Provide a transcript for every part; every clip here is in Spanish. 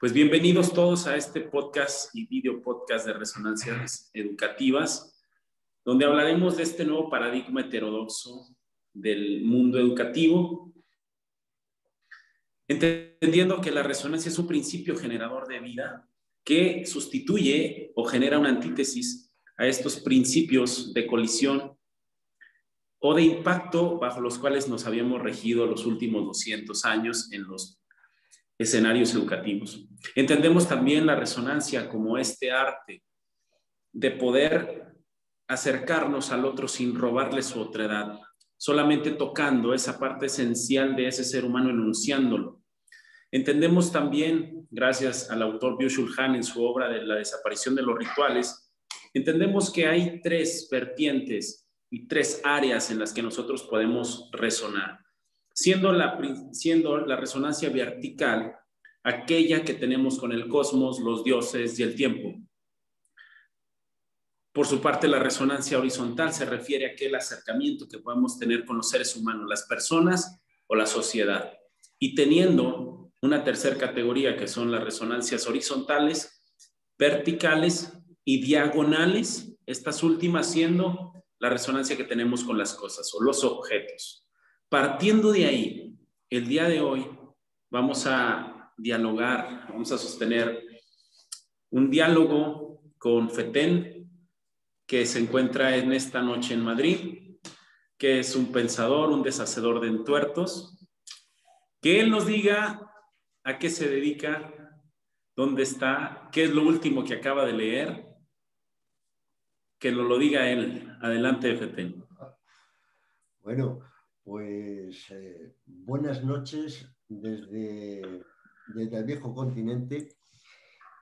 Pues bienvenidos todos a este podcast y video podcast de Resonancias Educativas, donde hablaremos de este nuevo paradigma heterodoxo del mundo educativo, entendiendo que la resonancia es un principio generador de vida que sustituye o genera una antítesis a estos principios de colisión o de impacto bajo los cuales nos habíamos regido los últimos 200 años en los escenarios educativos. Entendemos también la resonancia como este arte de poder acercarnos al otro sin robarle su otredad, solamente tocando esa parte esencial de ese ser humano, enunciándolo. Entendemos también, gracias al autor Byung-Chul Han en su obra de La desaparición de los rituales, entendemos que hay tres vertientes y tres áreas en las que nosotros podemos resonar. Siendo la resonancia vertical aquella que tenemos con el cosmos, los dioses y el tiempo. Por su parte, la resonancia horizontal se refiere a aquel acercamiento que podemos tener con los seres humanos, las personas o la sociedad. Y teniendo una tercera categoría que son las resonancias horizontales, verticales y diagonales, estas últimas siendo la resonancia que tenemos con las cosas o los objetos. Partiendo de ahí, el día de hoy vamos a dialogar, vamos a sostener un diálogo con Feten, que se encuentra en esta noche en Madrid, que es un pensador, un deshacedor de entuertos, que él nos diga a qué se dedica, dónde está, qué es lo último que acaba de leer, que lo diga él. Adelante, Feten. Bueno, pues buenas noches desde el viejo continente.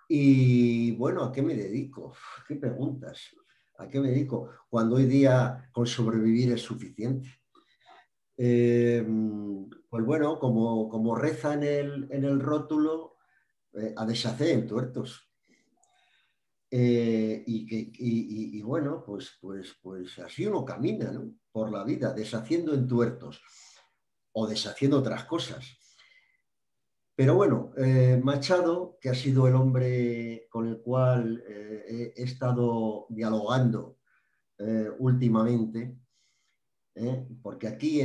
Y bueno, ¿a qué me dedico? ¿Qué preguntas? ¿A qué me dedico? Cuando hoy día con sobrevivir es suficiente. Pues bueno, como reza en el rótulo, a deshacer entuertos. Y bueno, pues así uno camina, ¿no? Por la vida, deshaciendo entuertos o deshaciendo otras cosas. Pero bueno, Machado, que ha sido el hombre con el cual he estado dialogando últimamente, porque aquí,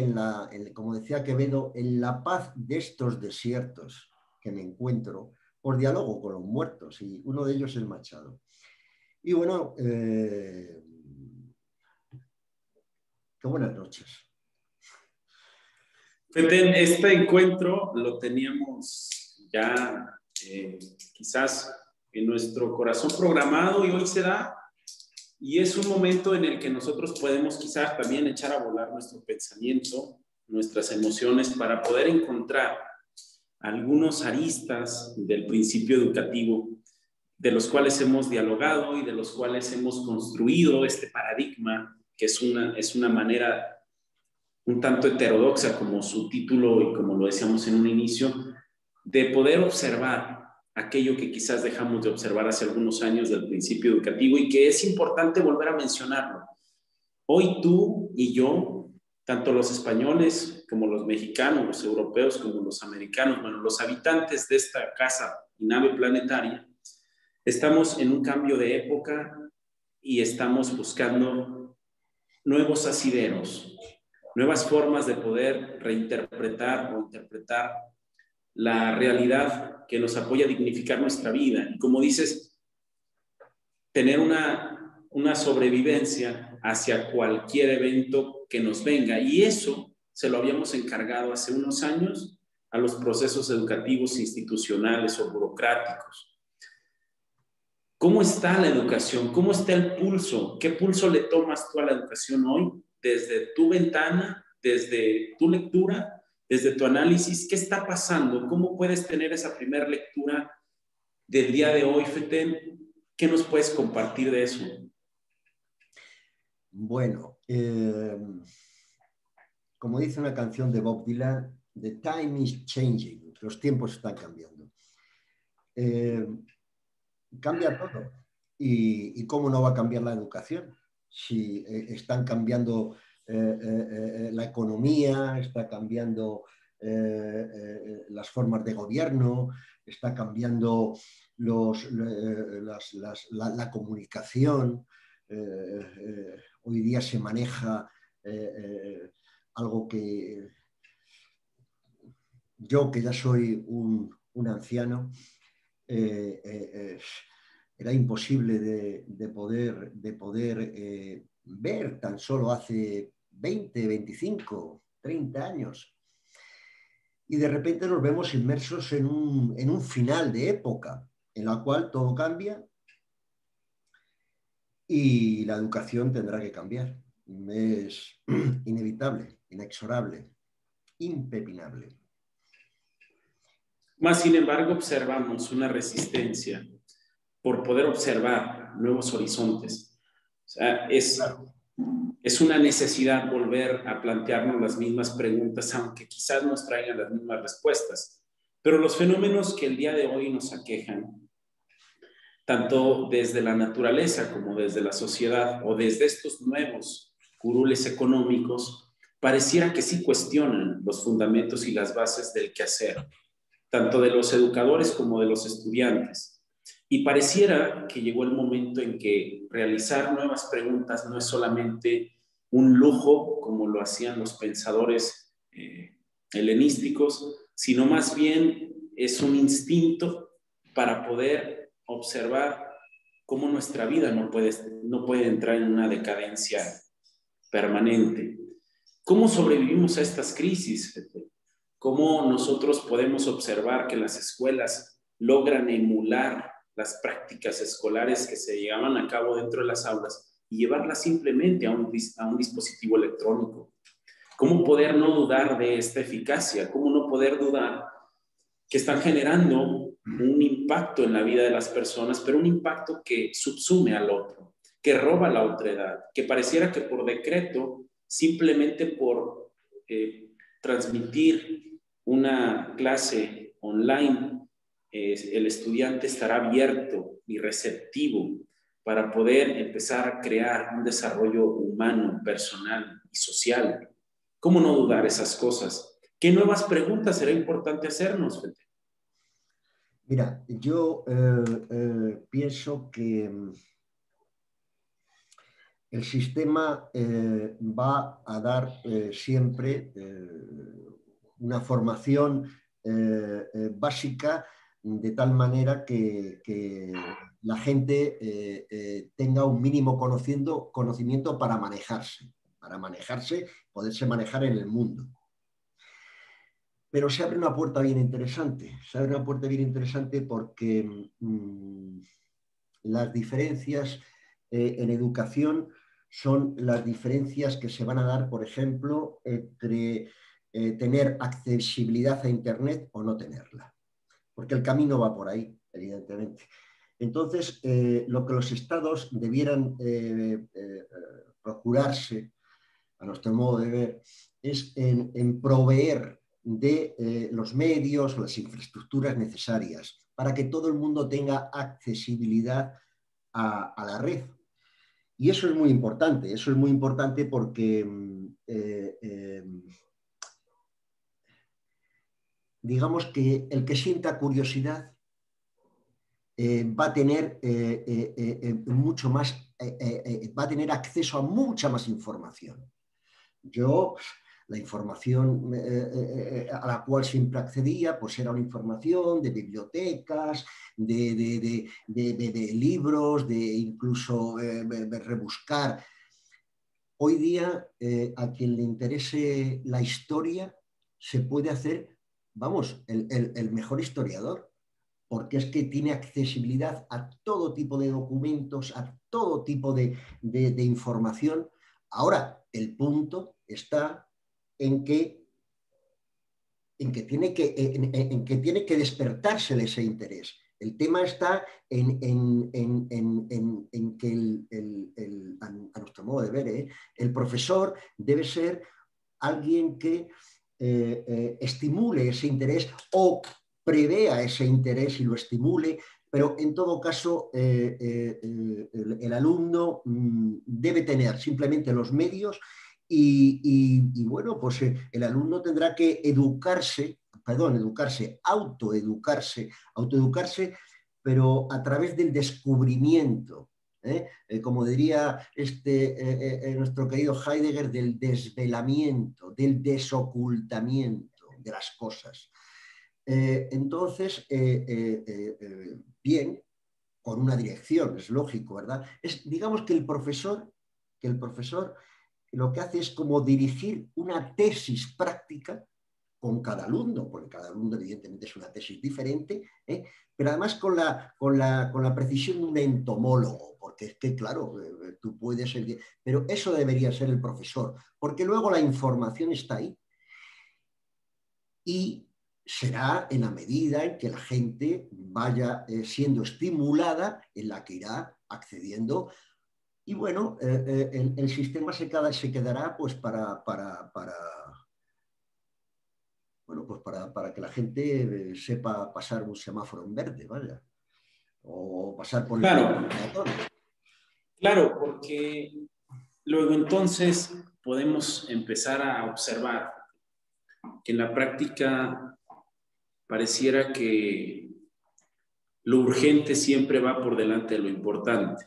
como decía Quevedo, en la paz de estos desiertos que me encuentro, por diálogo con los muertos, y uno de ellos es Machado. Y bueno, qué buenas noches. Feten, este encuentro lo teníamos ya quizás en nuestro corazón programado y hoy se da, y es un momento en el que nosotros podemos quizás también echar a volar nuestro pensamiento, nuestras emociones, para poder encontrar algunos aristas del principio educativo de los cuales hemos dialogado y de los cuales hemos construido este paradigma, que es una manera un tanto heterodoxa, como su título y como lo decíamos en un inicio, de poder observar aquello que quizás dejamos de observar hace algunos años del principio educativo y que es importante volver a mencionarlo. Hoy tú y yo, tanto los españoles como los mexicanos, los europeos como los americanos, bueno, los habitantes de esta casa y nave planetaria, estamos en un cambio de época y estamos buscando nuevos asideros, nuevas formas de poder reinterpretar o interpretar la realidad que nos apoya a dignificar nuestra vida. Y como dices, tener una sobrevivencia hacia cualquier evento que nos venga. Y eso se lo habíamos encargado hace unos años a los procesos educativos institucionales o burocráticos. ¿Cómo está la educación? ¿Cómo está el pulso? ¿Qué pulso le tomas tú a la educación hoy? Desde tu ventana, desde tu lectura, desde tu análisis, ¿qué está pasando? ¿Cómo puedes tener esa primera lectura del día de hoy, Feten? ¿Qué nos puedes compartir de eso? Bueno, como dice una canción de Bob Dylan, "The time is changing", los tiempos están cambiando. Cambia todo. ¿Y cómo no va a cambiar la educación? Si están cambiando la economía, está cambiando las formas de gobierno, está cambiando la comunicación. Hoy día se maneja algo que yo, que ya soy un anciano, era imposible de poder ver tan solo hace 20, 25, 30 años. Y de repente nos vemos inmersos en un final de época en la cual todo cambia y la educación tendrá que cambiar. Es inevitable, inexorable, impepinable. Más sin embargo, observamos una resistencia por poder observar nuevos horizontes. O sea, es una necesidad volver a plantearnos las mismas preguntas, aunque quizás nos traigan las mismas respuestas. Pero los fenómenos que el día de hoy nos aquejan, tanto desde la naturaleza como desde la sociedad o desde estos nuevos curules económicos, pareciera que sí cuestionan los fundamentos y las bases del quehacer, tanto de los educadores como de los estudiantes. Y pareciera que llegó el momento en que realizar nuevas preguntas no es solamente un lujo, como lo hacían los pensadores helenísticos, sino más bien es un instinto para poder observar cómo nuestra vida no puede entrar en una decadencia permanente. ¿Cómo sobrevivimos a estas crisis? ¿Cómo nosotros podemos observar que las escuelas logran emular las prácticas escolares que se llevaban a cabo dentro de las aulas y llevarlas simplemente a un dispositivo electrónico? ¿Cómo poder no dudar de esta eficacia? ¿Cómo no poder dudar que están generando un impacto en la vida de las personas, pero un impacto que subsume al otro, que roba la otredad, que pareciera que por decreto, simplemente por transmitir una clase online, el estudiante estará abierto y receptivo para poder empezar a crear un desarrollo humano, personal y social? ¿Cómo no dudar esas cosas? ¿Qué nuevas preguntas será importante hacernos, Fede? Mira, yo pienso que el sistema va a dar siempre una formación básica, de tal manera que la gente tenga un mínimo conocimiento para manejarse, poderse manejar en el mundo. Pero se abre una puerta bien interesante, porque las diferencias en educación son las diferencias que se van a dar, por ejemplo, entre tener accesibilidad a Internet o no tenerla, porque el camino va por ahí, evidentemente. Entonces, lo que los estados debieran procurarse, a nuestro modo de ver, es en proveer de los medios, las infraestructuras necesarias para que todo el mundo tenga accesibilidad a la red. Y eso es muy importante porque digamos que el que sienta curiosidad va a tener mucho más, va a tener acceso a mucha más información. Yo, la información a la cual siempre accedía, pues era una información de bibliotecas, de libros, de incluso rebuscar. Hoy día, a quien le interese la historia, se puede hacer, vamos, el mejor historiador, porque es que tiene accesibilidad a todo tipo de documentos, a todo tipo de información. Ahora, el punto está en que tiene que despertársele ese interés. El tema está en que, a nuestro modo de ver, el profesor debe ser alguien que estimule ese interés o prevea ese interés y lo estimule, pero en todo caso el alumno debe tener simplemente los medios Y bueno, pues el alumno tendrá que autoeducarse, pero a través del descubrimiento, como diría nuestro querido Heidegger, del desvelamiento, del desocultamiento de las cosas. Entonces, bien, con una dirección, es lógico, ¿verdad? Digamos que el profesor lo que hace es como dirigir una tesis práctica con cada alumno, porque cada alumno evidentemente es una tesis diferente, pero además con la precisión de un entomólogo, porque es que, claro, tú puedes ser... Pero eso debería ser el profesor, porque luego la información está ahí. Y será en la medida en que la gente vaya siendo estimulada, en la que irá accediendo. Y bueno, el sistema se quedará pues bueno, pues para que la gente sepa pasar un semáforo en verde, vaya, o pasar por el Claro, peatón. claro, porque luego entonces podemos empezar a observar que en la práctica pareciera que lo urgente siempre va por delante de lo importante.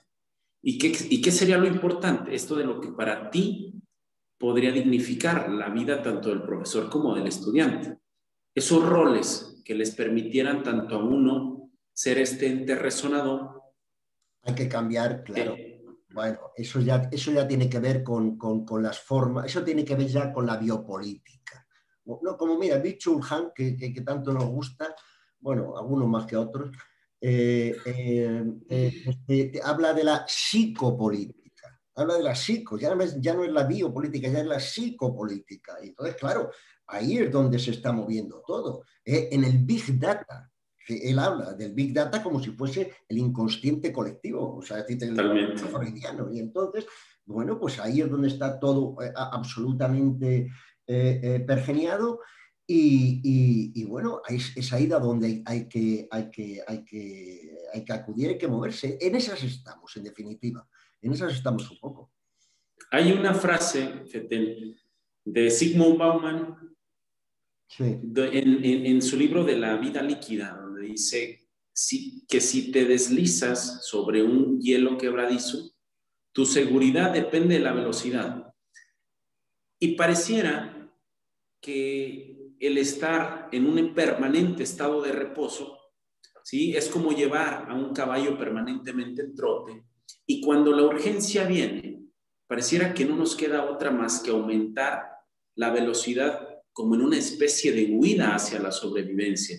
¿Y qué sería lo importante? Esto de lo que para ti podría dignificar la vida tanto del profesor como del estudiante. Esos roles que les permitieran tanto a uno ser este ente resonador. Hay que cambiar, claro. Bueno, eso ya tiene que ver con las formas, eso tiene que ver ya con la biopolítica. No, como mira, Byung-Chul Han, que tanto nos gusta, bueno, algunos más que otros, habla de la psicopolítica, habla de la ya no es la biopolítica, ya es la psicopolítica. Y entonces, claro, ahí es donde se está moviendo todo, en el Big Data. Él habla del Big Data como si fuese el inconsciente colectivo, o sea, es decir, el freudiano. Y entonces, bueno, pues ahí es donde está todo absolutamente pergeniado. Y bueno, es ahí de donde hay que acudir, hay que moverse. En esas estamos, en definitiva. En esas estamos un poco. Hay una frase, Fetel, de Zygmunt Bauman, sí, en su libro de la vida líquida, donde dice que si te deslizas sobre un hielo quebradizo, tu seguridad depende de la velocidad. Y pareciera que el estar en un permanente estado de reposo, ¿sí?, es como llevar a un caballo permanentemente en trote, y cuando la urgencia viene, pareciera que no nos queda otra más que aumentar la velocidad como en una especie de huida hacia la sobrevivencia,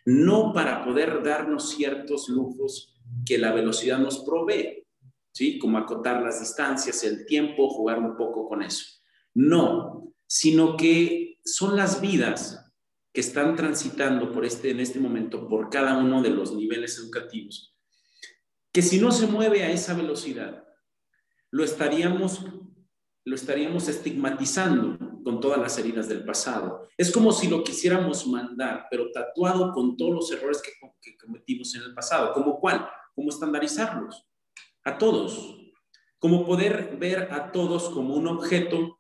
no para poder darnos ciertos lujos que la velocidad nos provee, ¿sí?, como acotar las distancias, el tiempo, jugar un poco con eso. No, sino que son las vidas que están transitando en este momento por cada uno de los niveles educativos, que si no se mueve a esa velocidad, lo estaríamos estigmatizando con todas las heridas del pasado. Es como si lo quisiéramos mandar, pero tatuado con todos los errores que cometimos en el pasado. ¿Cómo cuál? ¿Cómo estandarizarlos? A todos. Como poder ver a todos como un objeto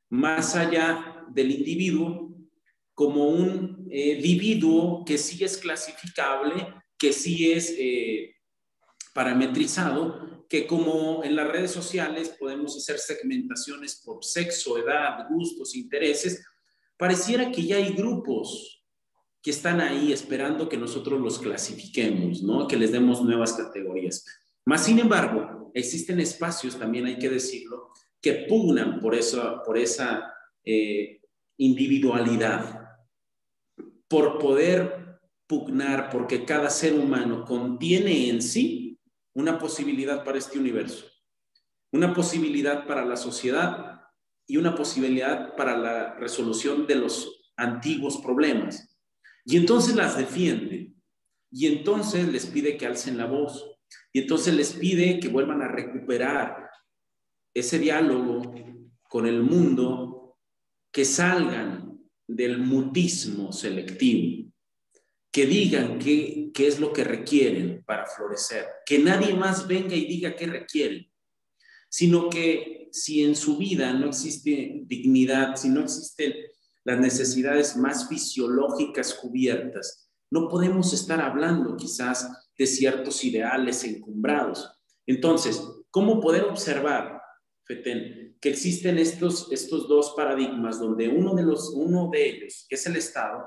más allá del individuo, como un individuo que sí es clasificable, que sí es parametrizado, que como en las redes sociales podemos hacer segmentaciones por sexo, edad, gustos, intereses, pareciera que ya hay grupos que están ahí esperando que nosotros los clasifiquemos, ¿no?, que les demos nuevas categorías. Más sin embargo, existen espacios, también hay que decirlo, que pugnan por esa individualidad, por poder pugnar, porque cada ser humano contiene en sí una posibilidad para este universo, una posibilidad para la sociedad y una posibilidad para la resolución de los antiguos problemas. Y entonces las defiende, y entonces les pide que alcen la voz, y entonces les pide que vuelvan a recuperar ese diálogo con el mundo, que salgan del mutismo selectivo, que digan qué es lo que requieren para florecer, que nadie más venga y diga qué requieren, sino que si en su vida no existe dignidad, si no existen las necesidades más fisiológicas cubiertas, no podemos estar hablando quizás de ciertos ideales encumbrados. Entonces, ¿cómo poder observar, Feten, que existen estos dos paradigmas donde uno de ellos, que es el Estado,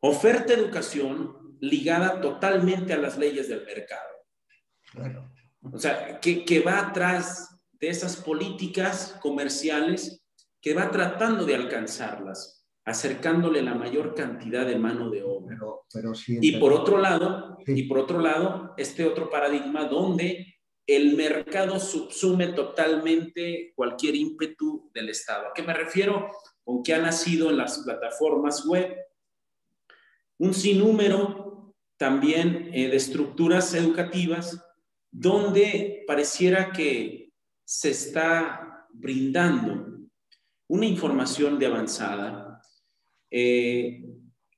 oferta educación ligada totalmente a las leyes del mercado? Claro. O sea, que va atrás de esas políticas comerciales, que va tratando de alcanzarlas, acercándole la mayor cantidad de mano de obra. Pero sí, Y por otro lado, sí. este otro paradigma donde el mercado subsume totalmente cualquier ímpetu del Estado. ¿A qué me refiero? Con que ha nacido en las plataformas web un sinnúmero también de estructuras educativas donde pareciera que se está brindando una información de avanzada,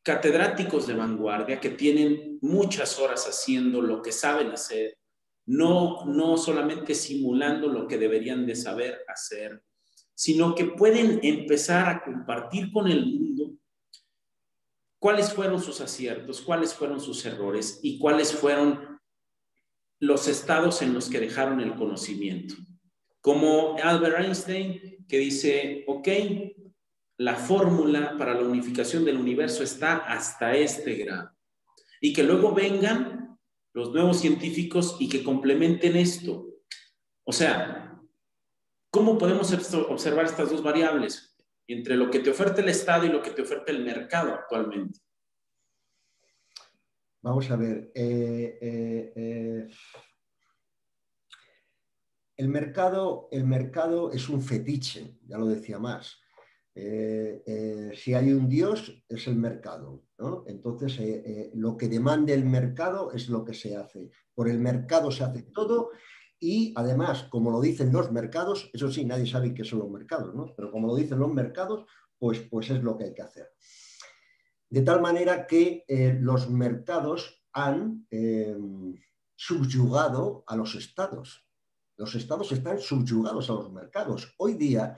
catedráticos de vanguardia que tienen muchas horas haciendo lo que saben hacer, no solamente simulando lo que deberían de saber hacer, sino que pueden empezar a compartir con el mundo cuáles fueron sus aciertos, cuáles fueron sus errores y cuáles fueron los estados en los que dejaron el conocimiento. Como Albert Einstein, que dice, ok, la fórmula para la unificación del universo está hasta este grado. Y que luego vengan los nuevos científicos y que complementen esto. O sea, ¿cómo podemos observar estas dos variables entre lo que te oferta el Estado y lo que te oferta el mercado actualmente? Vamos a ver. El mercado es un fetiche, ya lo decía más. Si hay un Dios, es el mercado, ¿no? Entonces, lo que demande el mercado es lo que se hace. Por el mercado se hace todo y, además, como lo dicen los mercados, eso sí, nadie sabe qué son los mercados, ¿no? Pero como lo dicen los mercados, pues es lo que hay que hacer. De tal manera que los mercados han subyugado a los estados. Los estados están subyugados a los mercados. Hoy día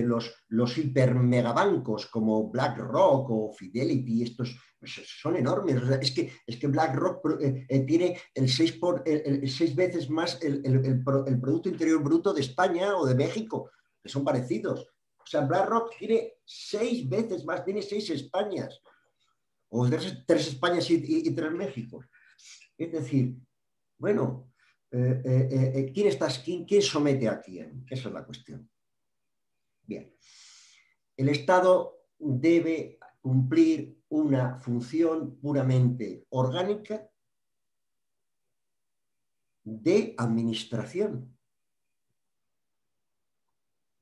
los hipermegabancos como BlackRock o Fidelity, estos son enormes. O sea, es que BlackRock tiene el 6 veces más el Producto Interior Bruto de España o de México, que son parecidos. O sea, BlackRock tiene 6 veces más, tiene 6 Españas, o 3 Españas y 3 México. Es decir, bueno, ¿quién somete a quién? Esa es la cuestión. Bien. El Estado debe cumplir una función puramente orgánica de administración.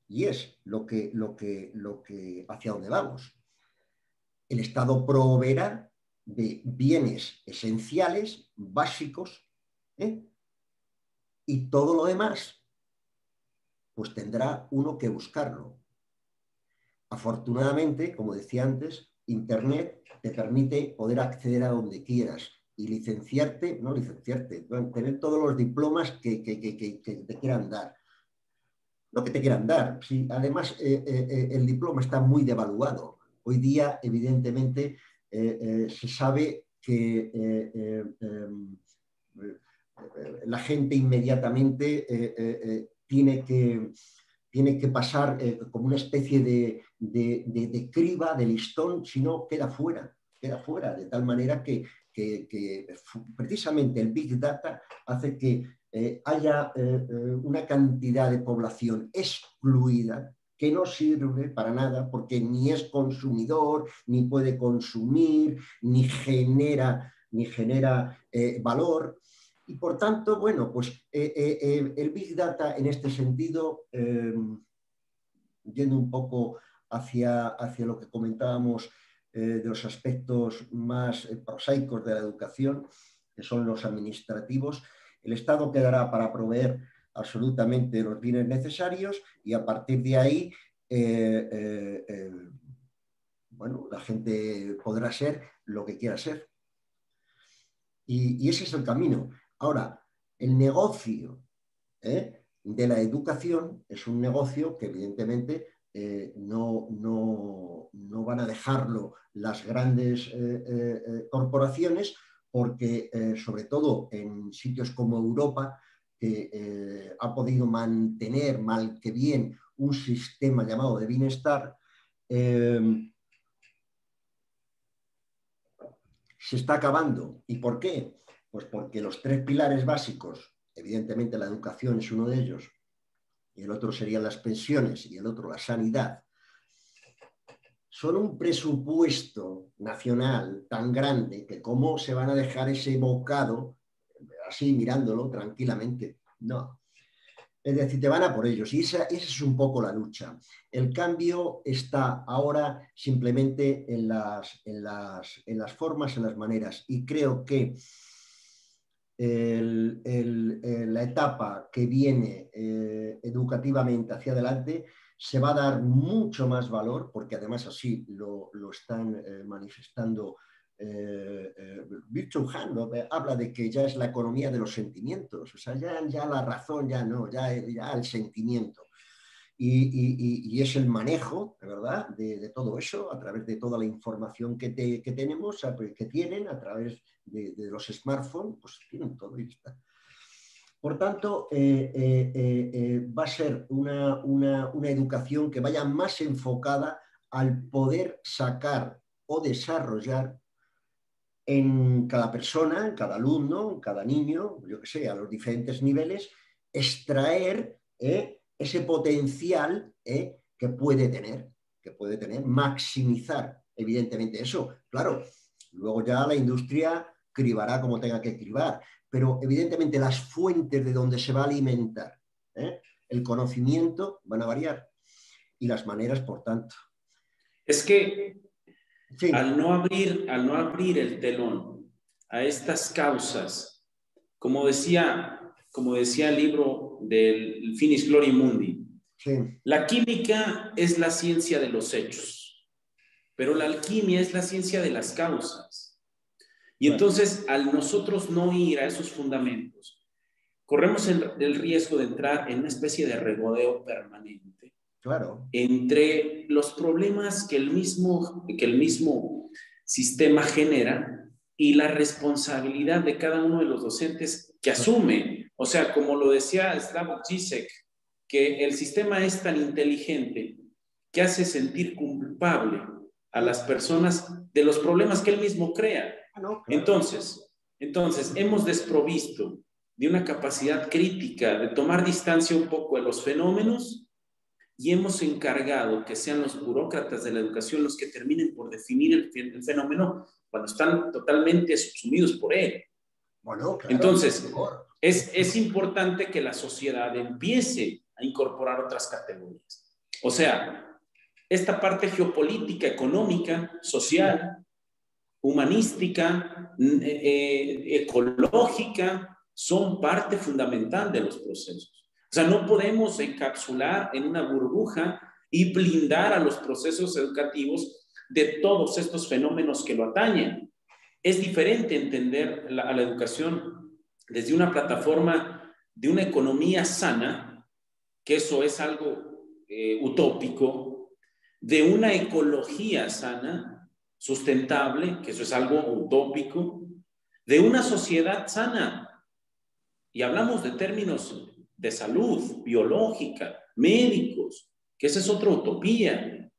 Y es hacia donde vamos. El Estado proveerá de bienes esenciales, básicos, y todo lo demás, pues tendrá uno que buscarlo. Afortunadamente, como decía antes, Internet te permite poder acceder a donde quieras y tener todos los diplomas que te quieran dar. No que te quieran dar, sí, además el diploma está muy devaluado. Hoy día, evidentemente, se sabe que la gente inmediatamente tiene que pasar como una especie de criba, de listón, si no queda fuera, de tal manera que precisamente el Big Data hace que haya una cantidad de población excluida que no sirve para nada porque ni es consumidor, ni puede consumir, ni genera valor. Y por tanto, bueno, pues el Big Data en este sentido, yendo un poco hacia lo que comentábamos de los aspectos más prosaicos de la educación, que son los administrativos, el Estado quedará para proveer absolutamente los bienes necesarios y a partir de ahí, bueno, la gente podrá ser lo que quiera ser. Y ese es el camino. Ahora, el negocio de la educación es un negocio que evidentemente no van a dejarlo las grandes corporaciones, porque sobre todo en sitios como Europa, que ha podido mantener mal que bien un sistema llamado de bienestar, se está acabando. ¿Y por qué? Pues porque los 3 pilares básicos, evidentemente la educación es uno de ellos, y el otro serían las pensiones y el otro la sanidad, son un presupuesto nacional tan grande que cómo se van a dejar ese bocado así mirándolo tranquilamente. No. Es decir, te van a por ellos y esa es un poco la lucha. El cambio está ahora simplemente en las formas, en las maneras, y creo que la etapa que viene educativamente hacia adelante se va a dar mucho más valor, porque además así lo están manifestando. Virchow Han habla de que ya es la economía de los sentimientos, o sea, ya la razón ya no, ya el sentimiento. Y es el manejo, de verdad, de todo eso a través de toda la información que tenemos, que tienen a través de los smartphones, pues tienen todo y está. Por tanto, va a ser una educación que vaya más enfocada al poder sacar o desarrollar en cada persona, en cada alumno, en cada niño, yo que sé, a los diferentes niveles, extraer ese potencial que puede tener, maximizar, evidentemente eso. Claro, luego ya la industria cribará como tenga que cribar, pero evidentemente las fuentes de donde se va a alimentar el conocimiento van a variar y las maneras, por tanto. Es que Sí. al no abrir el telón a estas causas, como decía el libro del Finis Glory Mundi, Sí. La química es la ciencia de los hechos, pero la alquimia es la ciencia de las causas. Y entonces, al nosotros no ir a esos fundamentos, corremos el riesgo de entrar en una especie de regodeo permanente. Claro. Entre los problemas que el mismo sistema genera y la responsabilidad de cada uno de los docentes que asume. O sea, como lo decía Slavoj Žižek, que el sistema es tan inteligente que hace sentir culpable a las personas de los problemas que él mismo crea. Claro. Entonces, hemos desprovisto de una capacidad crítica de tomar distancia un poco de los fenómenos y hemos encargado que sean los burócratas de la educación los que terminen por definir el fenómeno cuando están totalmente subsumidos por él. Bueno, claro, entonces, es importante que la sociedad empiece a incorporar otras categorías. O sea, esta parte geopolítica, económica, social, humanística, ecológica, son parte fundamental de los procesos. O sea, no podemos encapsular en una burbuja y blindar a los procesos educativos de todos estos fenómenos que lo atañen. Es diferente entender a la educación desde una plataforma de una economía sana, que eso es algo utópico, de una ecología sana, sustentable, que eso es algo utópico, de una sociedad sana. Y hablamos de términos de salud biológica, médicos, que esa es otra utopía,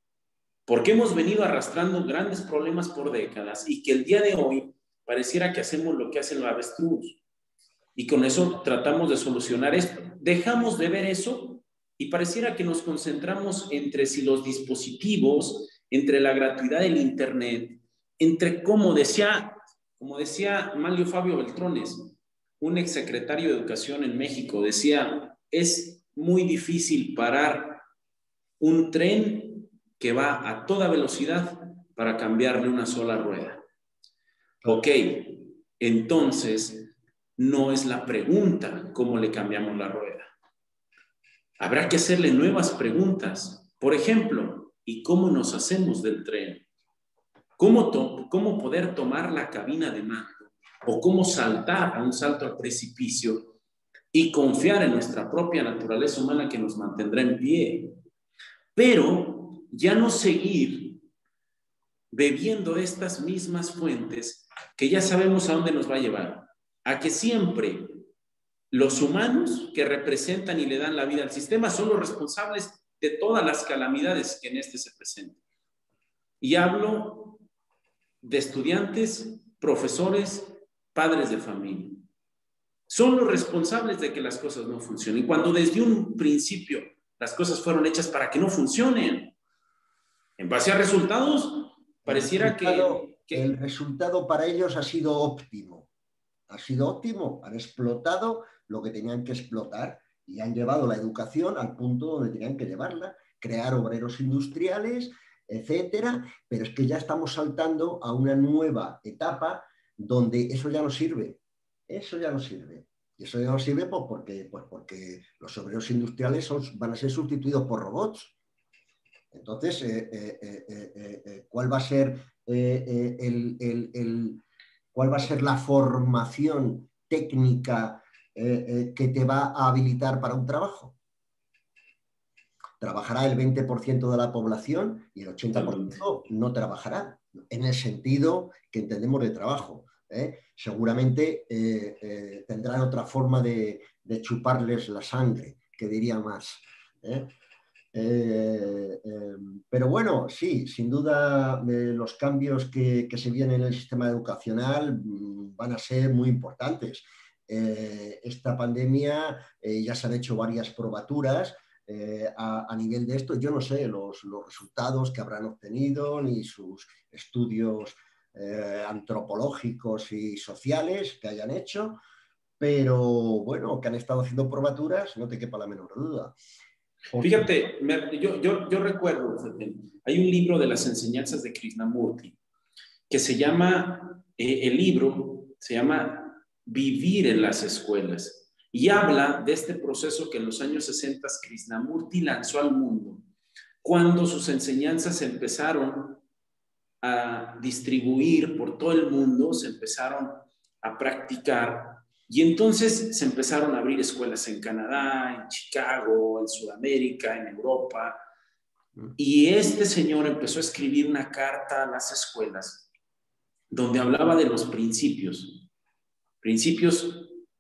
porque hemos venido arrastrando grandes problemas por décadas y que el día de hoy pareciera que hacemos lo que hace el avestruz y con eso tratamos de solucionar esto. Dejamos de ver eso y pareciera que nos concentramos entre si los dispositivos, entre la gratuidad del internet, entre como decía Manlio Fabio Beltrones, un exsecretario de Educación en México, decía, es muy difícil parar un tren que va a toda velocidad para cambiarle una sola rueda. Ok, entonces no es la pregunta cómo le cambiamos la rueda. Habrá que hacerle nuevas preguntas. Por ejemplo, ¿y cómo nos hacemos del tren? ¿Cómo poder tomar la cabina de mando? ¿O cómo saltar a un salto al precipicio y confiar en nuestra propia naturaleza humana que nos mantendrá en pie. Pero ya no seguir bebiendo estas mismas fuentes que ya sabemos a dónde nos va a llevar. A que siempre los humanos que representan y le dan la vida al sistema son los responsables de todas las calamidades que en este se presentan. Y hablo de estudiantes, profesores, padres de familia. Son los responsables de que las cosas no funcionen. Cuando desde un principio las cosas fueron hechas para que no funcionen, en base a resultados, pareciera el resultado para ellos ha sido óptimo. Ha sido óptimo, han explotado lo que tenían que explotar y han llevado la educación al punto donde tenían que llevarla, crear obreros industriales, etcétera, pero es que ya estamos saltando a una nueva etapa donde eso ya no sirve. Eso ya no sirve. Y eso ya no sirve porque los obreros industriales van a ser sustituidos por robots. Entonces, ¿cuál va a ser cuál va a ser la formación técnica que te va a habilitar para un trabajo? Trabajará el 20% de la población y el 80% no trabajará, en el sentido que entendemos de trabajo. Seguramente tendrán otra forma de chuparles la sangre, que diría más. Pero bueno, sí, sin duda los cambios que se vienen en el sistema educacional van a ser muy importantes. Esta pandemia ya se han hecho varias probaturas a nivel de esto. Yo no sé los resultados que habrán obtenido ni sus estudios antropológicos y sociales que hayan hecho, pero bueno, que han estado haciendo probaturas, no te quepa la menor duda. Fíjate, yo recuerdo, hay un libro de las enseñanzas de Krishnamurti que se llama, el libro se llama Vivir en las escuelas y habla de este proceso que en los años 60 Krishnamurti lanzó al mundo, cuando sus enseñanzas se empezaron a distribuir por todo el mundo, se empezaron a practicar. Y entonces se empezaron a abrir escuelas en Canadá, en Chicago, en Sudamérica, en Europa. Y este señor empezó a escribir una carta a las escuelas donde hablaba de los principios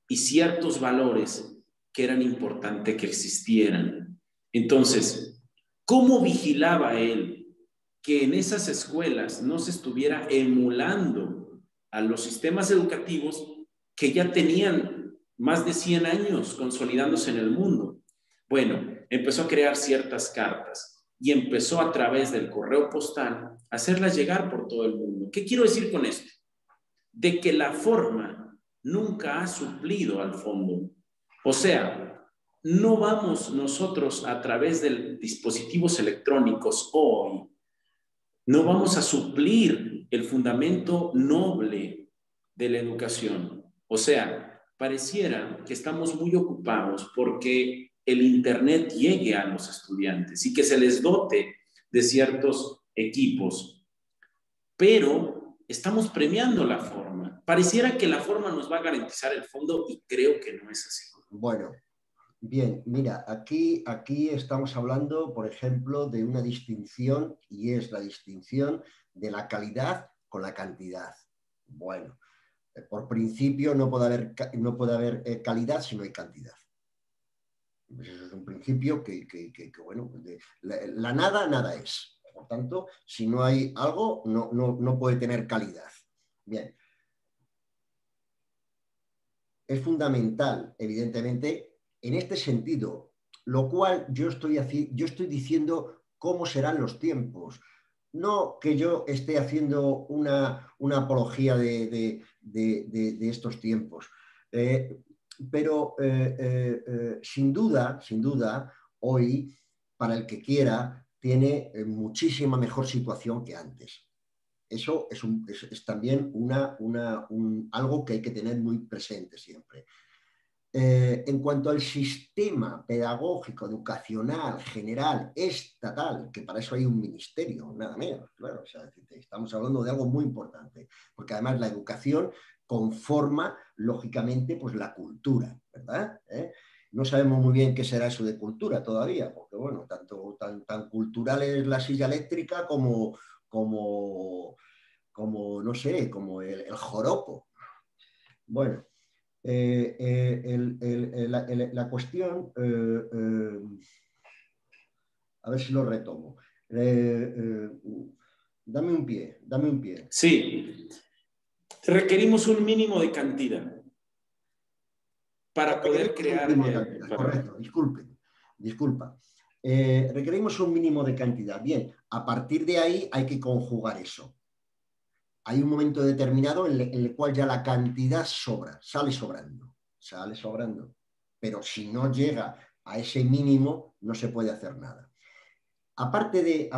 y ciertos valores que eran importantes que existieran. Entonces, ¿cómo vigilaba él que en esas escuelas no se estuviera emulando a los sistemas educativos que ya tenían más de 100 años consolidándose en el mundo? Bueno, empezó a crear ciertas cartas y empezó a través del correo postal a hacerlas llegar por todo el mundo. ¿Qué quiero decir con esto? De que la forma nunca ha suplido al fondo. O sea, no vamos nosotros a través de dispositivos electrónicos hoy, no vamos a suplir el fundamento noble de la educación. O sea, pareciera que estamos muy ocupados porque el Internet llegue a los estudiantes y que se les dote de ciertos equipos, pero estamos premiando la forma. Pareciera que la forma nos va a garantizar el fondo y creo que no es así. Bueno, bien, mira, aquí estamos hablando, por ejemplo, de una distinción y es la distinción de la calidad con la cantidad. Bueno, por principio no puede haber calidad si no hay cantidad. Eso es un principio que bueno, la nada es. Por tanto, si no hay algo, no puede tener calidad. Bien. Es fundamental, evidentemente, en este sentido, lo cual yo estoy diciendo cómo serán los tiempos. No que yo esté haciendo una apología de estos tiempos. Pero sin duda, hoy, para el que quiera, tiene muchísima mejor situación que antes. Eso es también algo que hay que tener muy presente siempre. En cuanto al sistema pedagógico, educacional, general, estatal, que para eso hay un ministerio, nada menos, claro, o sea, estamos hablando de algo muy importante, porque además la educación conforma, lógicamente, pues la cultura, ¿verdad? No sabemos muy bien qué será eso de cultura todavía, porque, bueno, tan cultural es la silla eléctrica como no sé, como el joropo. Bueno, la cuestión, a ver si lo retomo. Dame un pie. Sí, requerimos un mínimo de cantidad para poder crear... Correcto, disculpa. Requerimos un mínimo de cantidad. Bien, a partir de ahí hay que conjugar eso. Hay un momento determinado en el cual ya la cantidad sobra, sale sobrando. Pero si no llega a ese mínimo, no se puede hacer nada. Aparte de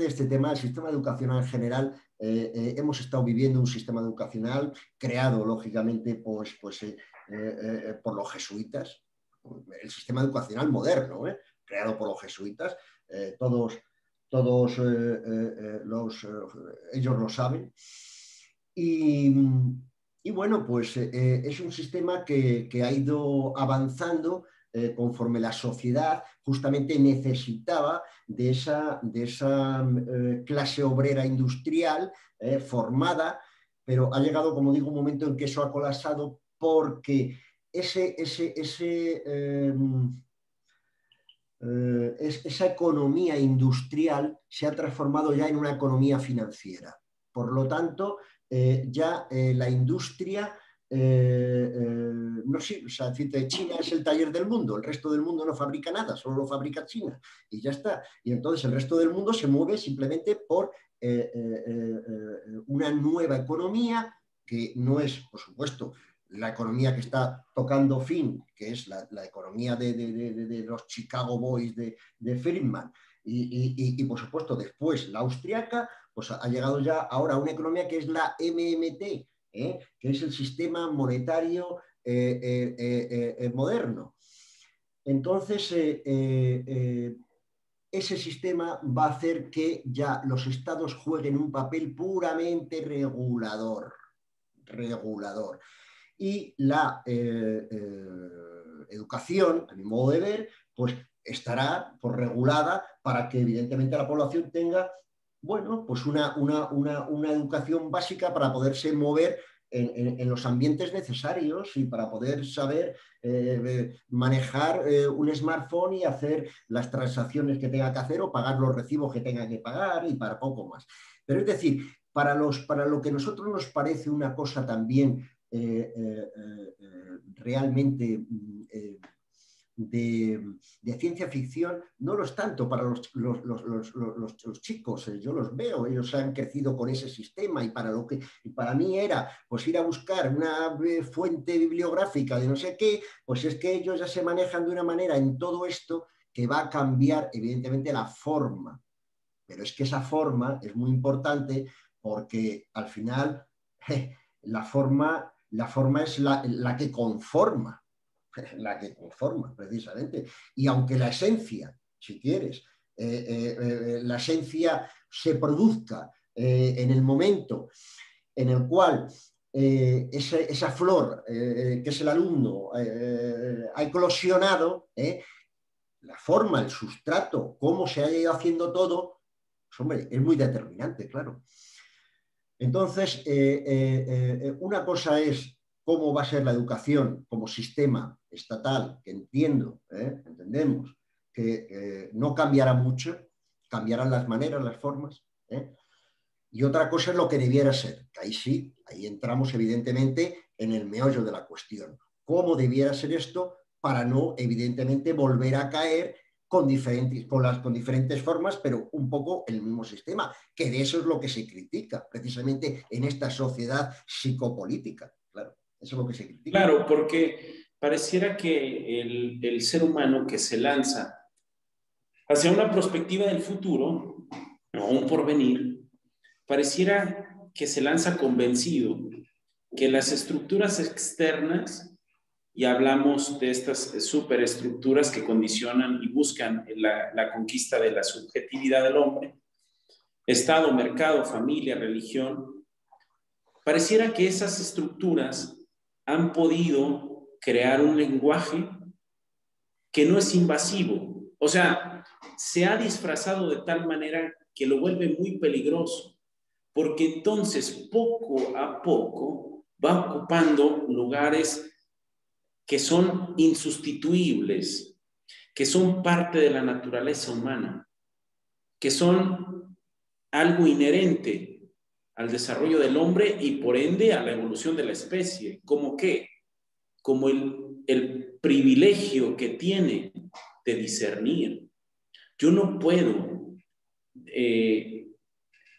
este tema, el sistema educacional en general, hemos estado viviendo un sistema educacional creado, lógicamente, por los jesuitas, el sistema educacional moderno, creado por los jesuitas, todos ellos lo saben. Y bueno, pues es un sistema que ha ido avanzando conforme la sociedad justamente necesitaba de esa clase obrera industrial formada, pero ha llegado, como digo, un momento en que eso ha colapsado porque esa economía industrial se ha transformado ya en una economía financiera. Por lo tanto, la industria, no sé, o sea, China es el taller del mundo, el resto del mundo no fabrica nada, solo lo fabrica China y ya está. Y entonces el resto del mundo se mueve simplemente por una nueva economía que no es, por supuesto, la economía que está tocando fin, que es la economía de los Chicago Boys de Friedman, y por supuesto después la austriaca, pues ha llegado ya ahora a una economía que es la MMT, que es el sistema monetario moderno. Entonces, ese sistema va a hacer que ya los estados jueguen un papel puramente regulador. Y la educación, a mi modo de ver, pues estará regulada para que evidentemente la población tenga, bueno, pues una educación básica para poderse mover en los ambientes necesarios y para poder saber manejar un smartphone y hacer las transacciones que tenga que hacer o pagar los recibos que tenga que pagar y para poco más. Pero es decir, para lo que a nosotros nos parece una cosa también realmente de ciencia ficción, no lo es tanto para los chicos. Yo los veo, ellos han crecido con ese sistema y para mí era pues ir a buscar una fuente bibliográfica de no sé qué, pues es que ellos ya se manejan de una manera en todo esto que va a cambiar evidentemente la forma. Pero es que esa forma es muy importante porque al final la forma es la que conforma, precisamente. Y aunque la esencia, si quieres, la esencia se produzca en el momento en el cual esa flor, que es el alumno, ha eclosionado, la forma, el sustrato, cómo se haya ido haciendo todo, pues, hombre, es muy determinante, claro. Entonces, una cosa es cómo va a ser la educación como sistema estatal, que entendemos que no cambiará mucho, cambiarán las maneras, las formas, y otra cosa es lo que debiera ser, que ahí sí, ahí entramos evidentemente en el meollo de la cuestión. ¿Cómo debiera ser esto para no, evidentemente, volver a caer con diferentes formas, pero un poco en el mismo sistema, que de eso es lo que se critica, precisamente en esta sociedad psicopolítica. Claro, eso es lo que se critica. Claro, porque pareciera que el ser humano que se lanza hacia una perspectiva del futuro, o un porvenir, pareciera que se lanza convencido que las estructuras externas, y hablamos de estas superestructuras que condicionan y buscan la conquista de la subjetividad del hombre, Estado, mercado, familia, religión, pareciera que esas estructuras han podido crear un lenguaje que no es invasivo. O sea, se ha disfrazado de tal manera que lo vuelve muy peligroso, porque entonces poco a poco va ocupando lugares que son insustituibles, que son parte de la naturaleza humana, que son algo inherente al desarrollo del hombre y por ende a la evolución de la especie. ¿Cómo qué? Como el privilegio que tiene de discernir. Yo no puedo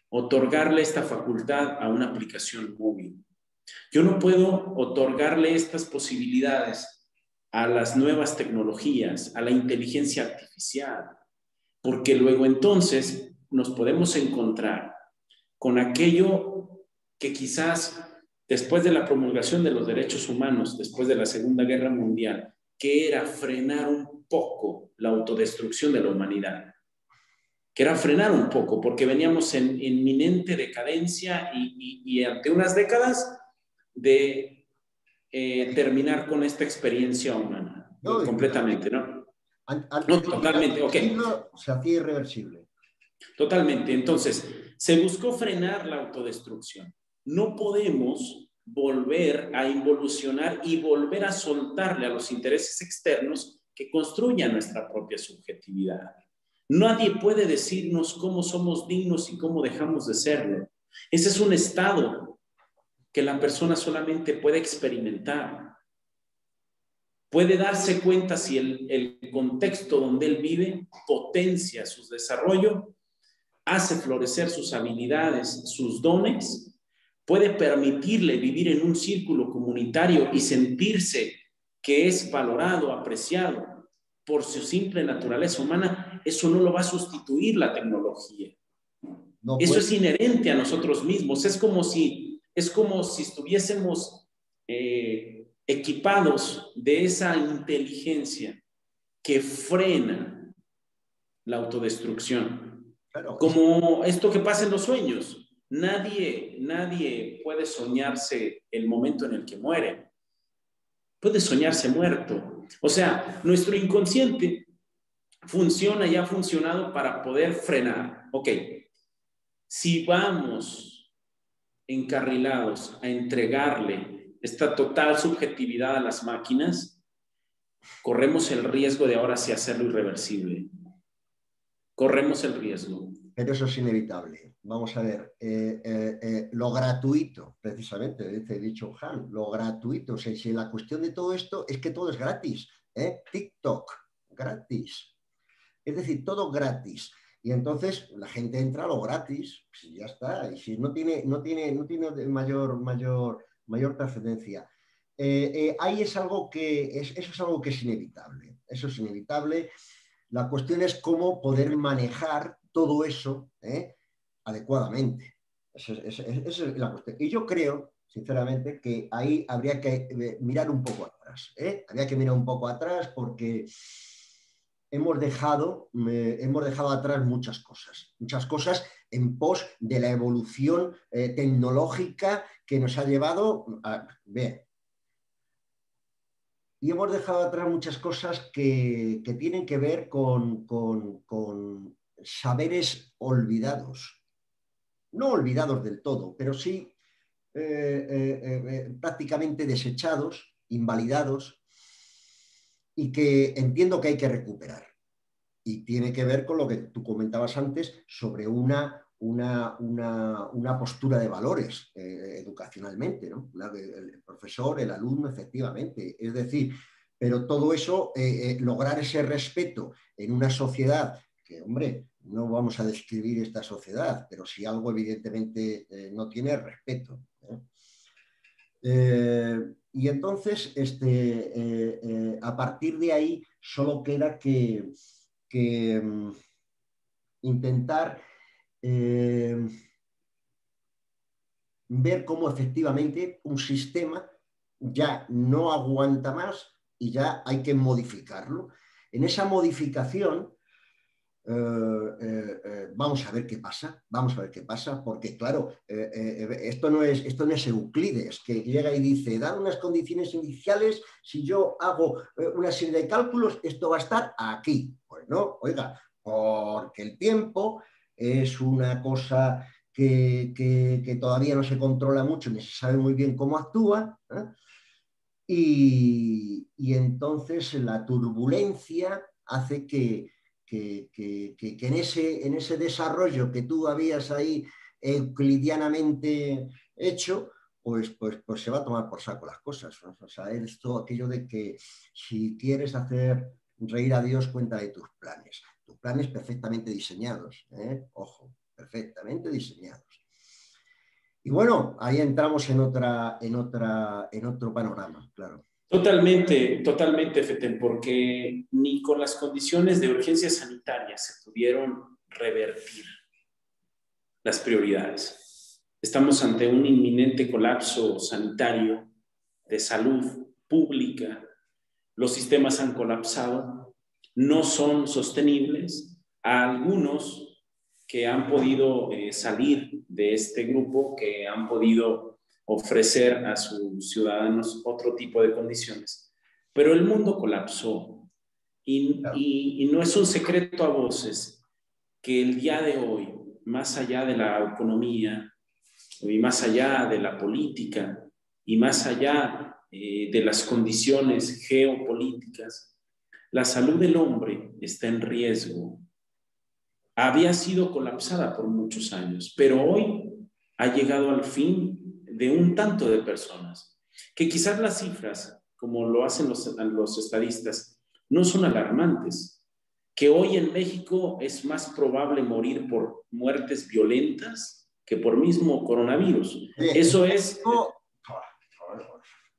otorgarle esta facultad a una aplicación móvil. Yo no puedo otorgarle estas posibilidades a las nuevas tecnologías, a la inteligencia artificial, porque luego entonces nos podemos encontrar con aquello que quizás después de la promulgación de los derechos humanos, después de la Segunda Guerra Mundial, que era frenar un poco la autodestrucción de la humanidad, que era frenar un poco, porque veníamos en inminente decadencia y ante unas décadas de terminar con esta experiencia humana, No, completamente, ¿no? No, Antes totalmente, ok. se hacía irreversible. Totalmente. Entonces, se buscó frenar la autodestrucción. No podemos volver a involucionar y volver a soltarle a los intereses externos que construyan nuestra propia subjetividad. Nadie puede decirnos cómo somos dignos y cómo dejamos de serlo. Ese es un estado que la persona solamente puede experimentar. Puede darse cuenta si el contexto donde él vive potencia su desarrollo, hace florecer sus habilidades, sus dones, puede permitirle vivir en un círculo comunitario y sentirse que es valorado, apreciado por su simple naturaleza humana. Eso no lo va a sustituir la tecnología. No Eso puede. es inherente a nosotros mismos. Es como si estuviésemos equipados de esa inteligencia que frena la autodestrucción. Claro, Como esto que pasa en los sueños. Nadie puede soñarse el momento en el que muere. Puede soñarse muerto. O sea, nuestro inconsciente funciona y ha funcionado para poder frenar. Ok, si vamos encarrilados a entregarle esta total subjetividad a las máquinas, corremos el riesgo de ahora sí hacerlo irreversible. Corremos el riesgo. pero eso es inevitable. Vamos a ver, lo gratuito, precisamente, dice dicho Han, lo gratuito. O sea, si la cuestión de todo esto es que todo es gratis. TikTok, gratis. Es decir, todo gratis. Y entonces la gente entra a lo gratis, pues ya está. Y si no tiene mayor trascendencia. Ahí es algo eso es algo que es inevitable. Eso es inevitable. La cuestión es cómo poder manejar todo eso adecuadamente. Esa es la cuestión. Y yo creo, sinceramente, que ahí habría que mirar un poco atrás. Habría que mirar un poco atrás porque hemos dejado atrás muchas cosas en pos de la evolución tecnológica que nos ha llevado a... Bien, y hemos dejado atrás muchas cosas que tienen que ver con saberes olvidados. No olvidados del todo, pero sí prácticamente desechados, invalidados, y que entiendo que hay que recuperar. Y tiene que ver con lo que tú comentabas antes sobre una postura de valores educacionalmente, ¿no? El profesor, el alumno, efectivamente. Es decir, pero todo eso, lograr ese respeto en una sociedad que, hombre, no vamos a describir esta sociedad, pero si algo evidentemente no tiene respeto. Y entonces, a partir de ahí, solo queda que intentar ver cómo efectivamente un sistema ya no aguanta más y ya hay que modificarlo. En esa modificación vamos a ver qué pasa, porque claro, esto no es Euclides, que llega y dice, dan unas condiciones iniciales, si yo hago una serie de cálculos, esto va a estar aquí. Pues no, oiga, porque el tiempo es una cosa que todavía no se controla mucho, ni se sabe muy bien cómo actúa, ¿eh? Y entonces la turbulencia hace que en ese desarrollo que tú habías ahí euclidianamente hecho, pues se va a tomar por saco las cosas, ¿no? O sea, esto, aquello de que si quieres hacer reír a Dios, cuenta de tus planes perfectamente diseñados, ¿eh? Ojo, perfectamente diseñados. Y bueno, ahí entramos en otro panorama, claro. Totalmente, totalmente, Feten, porque ni con las condiciones de urgencia sanitaria se pudieron revertir las prioridades. Estamos ante un inminente colapso sanitario, de salud pública. Los sistemas han colapsado, no son sostenibles. A algunos que han podido salir de este grupo, que han podido ofrecer a sus ciudadanos otro tipo de condiciones. Pero el mundo colapsó y no es un secreto a voces que el día de hoy, más allá de la economía y más allá de la política y más allá de las condiciones geopolíticas, la salud del hombre está en riesgo. Había sido colapsada por muchos años, pero hoy ha llegado al fin de un tanto de personas, que quizás las cifras, como lo hacen los estadistas, no son alarmantes, que hoy en México es más probable morir por muertes violentas que por mismo coronavirus. Eso es...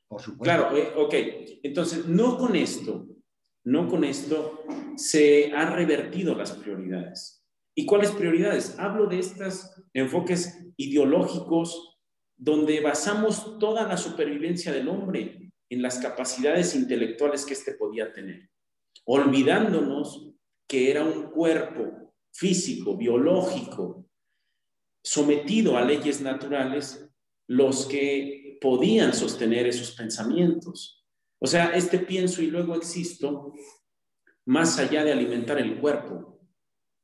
Por supuesto. Claro, ok. Entonces, no con esto se han revertido las prioridades. ¿Y cuáles prioridades? Hablo de estos enfoques ideológicos donde basamos toda la supervivencia del hombre en las capacidades intelectuales que éste podía tener, olvidándonos que era un cuerpo físico, biológico, sometido a leyes naturales, los que podían sostener esos pensamientos. O sea, este pienso y luego existo, más allá de alimentar el cuerpo,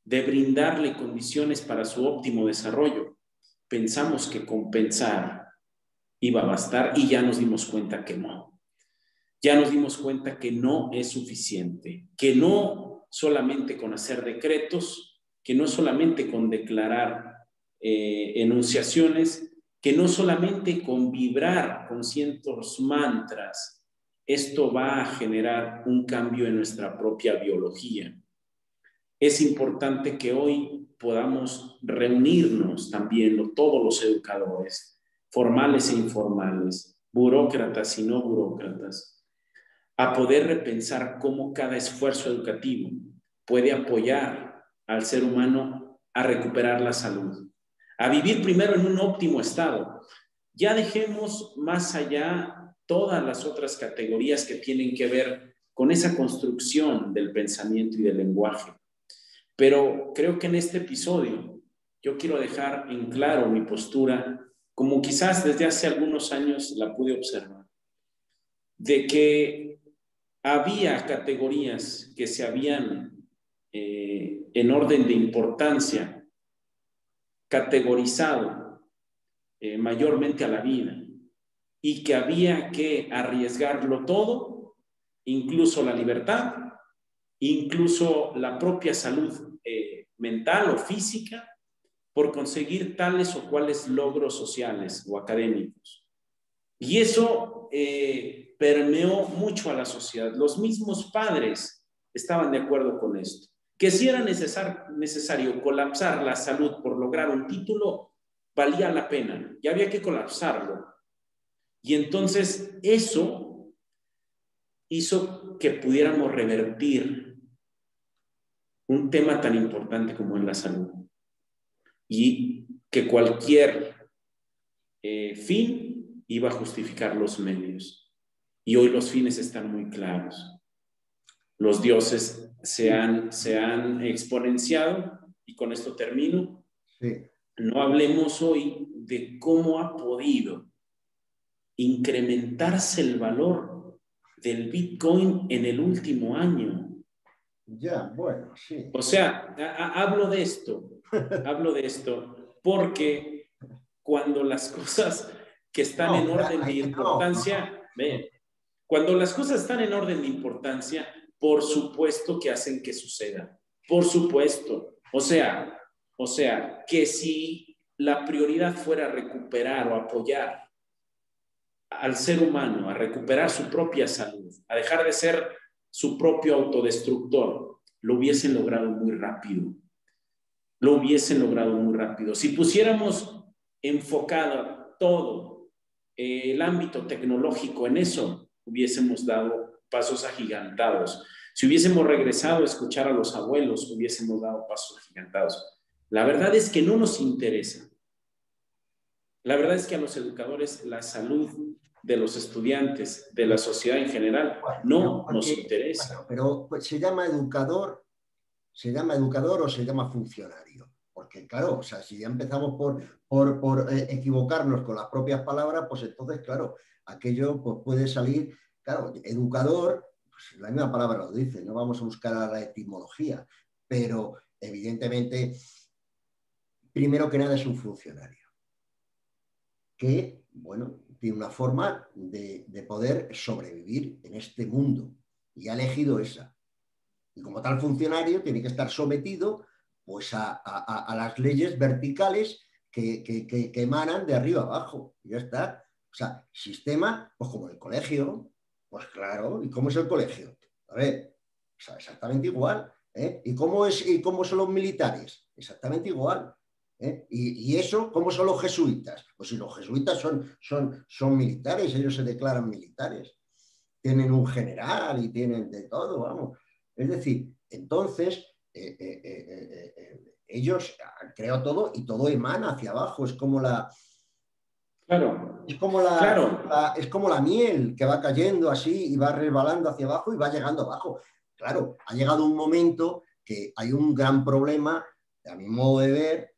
de brindarle condiciones para su óptimo desarrollo, pensamos que compensar iba a bastar y ya nos dimos cuenta que no. Ya nos dimos cuenta que no es suficiente, que no solamente con hacer decretos, que no solamente con declarar enunciaciones, que no solamente con vibrar con ciertos mantras, esto va a generar un cambio en nuestra propia biología. Es importante que hoy podamos reunirnos también todos los educadores, formales e informales, burócratas y no burócratas, a poder repensar cómo cada esfuerzo educativo puede apoyar al ser humano a recuperar la salud, a vivir primero en un óptimo estado. Ya dejemos más allá todas las otras categorías que tienen que ver con esa construcción del pensamiento y del lenguaje. Pero creo que en este episodio yo quiero dejar en claro mi postura, como quizás desde hace algunos años la pude observar, de que había categorías que se habían, en orden de importancia, categorizado mayormente a la vida y que había que arriesgarlo todo, incluso la libertad, incluso la propia salud mental o física, por conseguir tales o cuales logros sociales o académicos. Y eso permeó mucho a la sociedad. Los mismos padres estaban de acuerdo con esto. Que si era necesario colapsar la salud por lograr un título, valía la pena y había que colapsarlo. Y entonces eso hizo que pudiéramos revertir un tema tan importante como es la salud y que cualquier fin iba a justificar los medios. Y hoy los fines están muy claros. Los dioses se han exponenciado, y con esto termino. Sí. No hablemos hoy de cómo ha podido incrementarse el valor del Bitcoin en el último año. Ya, bueno, sí. O sea, hablo de esto porque cuando las cosas que están en orden de importancia, cuando las cosas están en orden de importancia, por supuesto que hacen que suceda. Por supuesto. O sea, que si la prioridad fuera recuperar o apoyar al ser humano, a recuperar su propia salud, a dejar de ser su propio autodestructor, lo hubiesen logrado muy rápido. Lo hubiesen logrado muy rápido. Si pusiéramos enfocado todo el ámbito tecnológico en eso, hubiésemos dado pasos agigantados. Si hubiésemos regresado a escuchar a los abuelos, hubiésemos dado pasos agigantados. La verdad es que no nos interesa. La verdad es que a los educadores la salud de los estudiantes, de la sociedad en general, no nos interesa. Pero pues, ¿se llama educador o se llama funcionario? Porque claro, o sea, si ya empezamos por equivocarnos con las propias palabras, pues entonces, claro, aquello pues, puede salir, claro, educador, pues, la misma palabra lo dice, no vamos a buscar a la etimología, pero evidentemente, primero que nada es un funcionario que, bueno, tiene una forma de poder sobrevivir en este mundo y ha elegido esa. Y como tal funcionario tiene que estar sometido pues, a las leyes verticales que emanan de arriba abajo. Y ya está. O sea, sistema, pues como el colegio, pues claro. ¿Y cómo es el colegio? A ver, o sea, exactamente igual. ¿Eh? ¿Y cómo son los militares? Exactamente igual. ¿Eh? Y eso, ¿cómo son los jesuitas? Pues si los jesuitas son militares, ellos se declaran militares. Tienen un general y tienen de todo, vamos. Es decir, entonces ellos han creado todo y todo emana hacia abajo. Es como Claro, es como la miel que va cayendo así y va resbalando hacia abajo y va llegando abajo. Claro, ha llegado un momento que hay un gran problema, a mi modo de ver,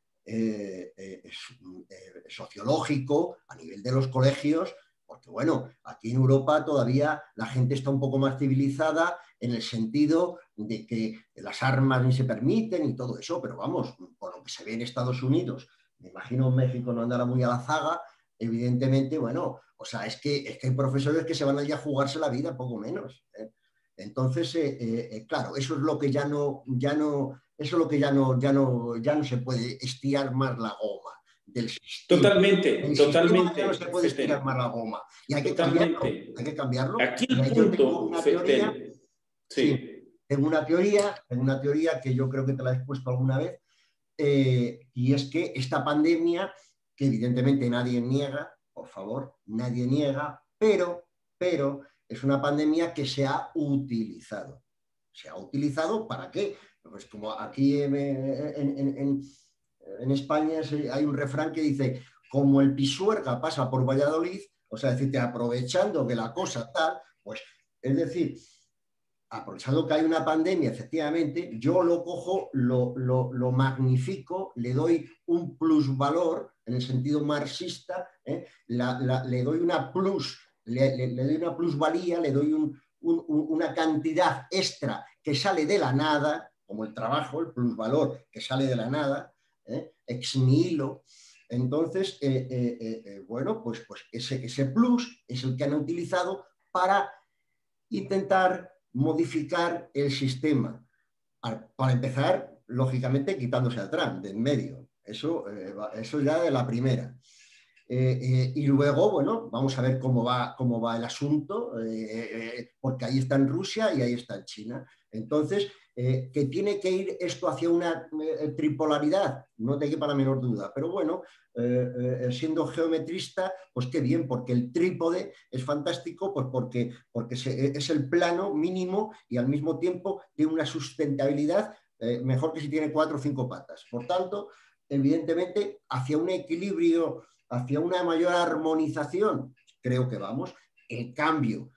sociológico a nivel de los colegios, porque bueno, aquí en Europa todavía la gente está un poco más civilizada en el sentido de que las armas ni se permiten y todo eso, pero vamos, por lo que se ve en Estados Unidos, me imagino en México no andará muy a la zaga, evidentemente, bueno, o sea, es que hay profesores que se van allí a jugarse la vida, poco menos. Entonces, claro, eso es lo que eso es lo que ya no se puede estirar más la goma del sistema. Totalmente, El sistema ya no se puede estirar más la goma. Y hay que cambiarlo, hay que cambiarlo. Aquí el Yo tengo punto, una teoría, sí. tengo una teoría que yo creo que te la he expuesto alguna vez, y es que esta pandemia, que evidentemente nadie niega, por favor, nadie niega, pero es una pandemia que se ha utilizado. ¿Se ha utilizado para qué? Pues como aquí en España hay un refrán que dice, como el Pisuerga pasa por Valladolid, o sea, decirte, aprovechando que la cosa tal, pues, es decir, aprovechando que hay una pandemia, efectivamente, yo lo cojo, lo magnifico, le doy un plusvalor en el sentido marxista, le doy una le doy una plusvalía, le doy una cantidad extra que sale de la nada, como el trabajo, el plusvalor que sale de la nada, ex nihilo. Entonces, bueno, pues ese plus es el que han utilizado para intentar modificar el sistema. Para empezar, lógicamente, quitándose a Trump de en medio. Eso ya de la primera. Y luego, bueno, vamos a ver cómo va el asunto, porque ahí está en Rusia y ahí está en China. Entonces, que tiene que ir esto hacia una tripolaridad, no te quepa la menor duda. Pero bueno, siendo geometrista, pues qué bien, porque el trípode es fantástico, pues porque es el plano mínimo y al mismo tiempo tiene una sustentabilidad mejor que si tiene 4 o 5 patas. Por tanto, evidentemente, hacia un equilibrio, hacia una mayor armonización, creo que vamos. El cambio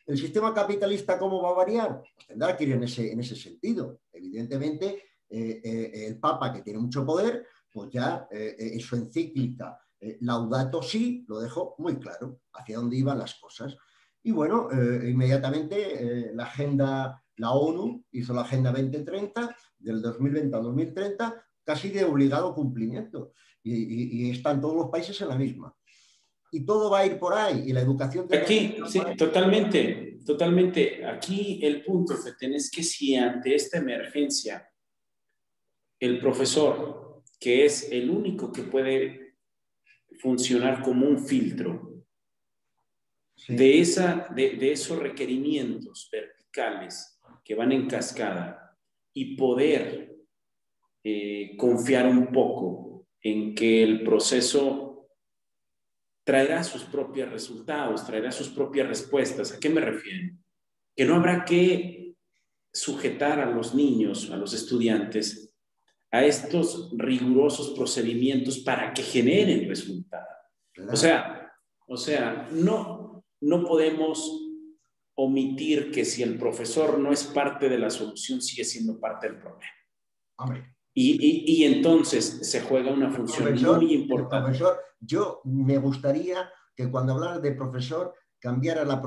¿El sistema capitalista cómo va a variar? Pues tendrá que ir en ese sentido. Evidentemente, el Papa, que tiene mucho poder, pues ya en su encíclica Laudato Si lo dejó muy claro hacia dónde iban las cosas. Y bueno, inmediatamente la ONU hizo la Agenda 2030 del 2020 al 2030 casi de obligado cumplimiento. Y están todos los países en la misma. Y todo va a ir por ahí, y la educación tendrá que Aquí, ir sí, por ahí. totalmente, totalmente. Aquí el punto, Feten, es que si ante esta emergencia el profesor, que es el único que puede funcionar como un filtro Sí, de esos requerimientos verticales que van en cascada y poder confiar un poco en que el proceso traerá sus propios resultados, traerá sus propias respuestas. ¿A qué me refiero? Que no habrá que sujetar a los niños, a los estudiantes, a estos rigurosos procedimientos para que generen resultados. O claro. sea, no podemos omitir que si el profesor no es parte de la solución, sigue siendo parte del problema. Hombre, Y entonces se juega una función muy el importante. profesor, yo me gustaría que cuando hablara de profesor cambiara la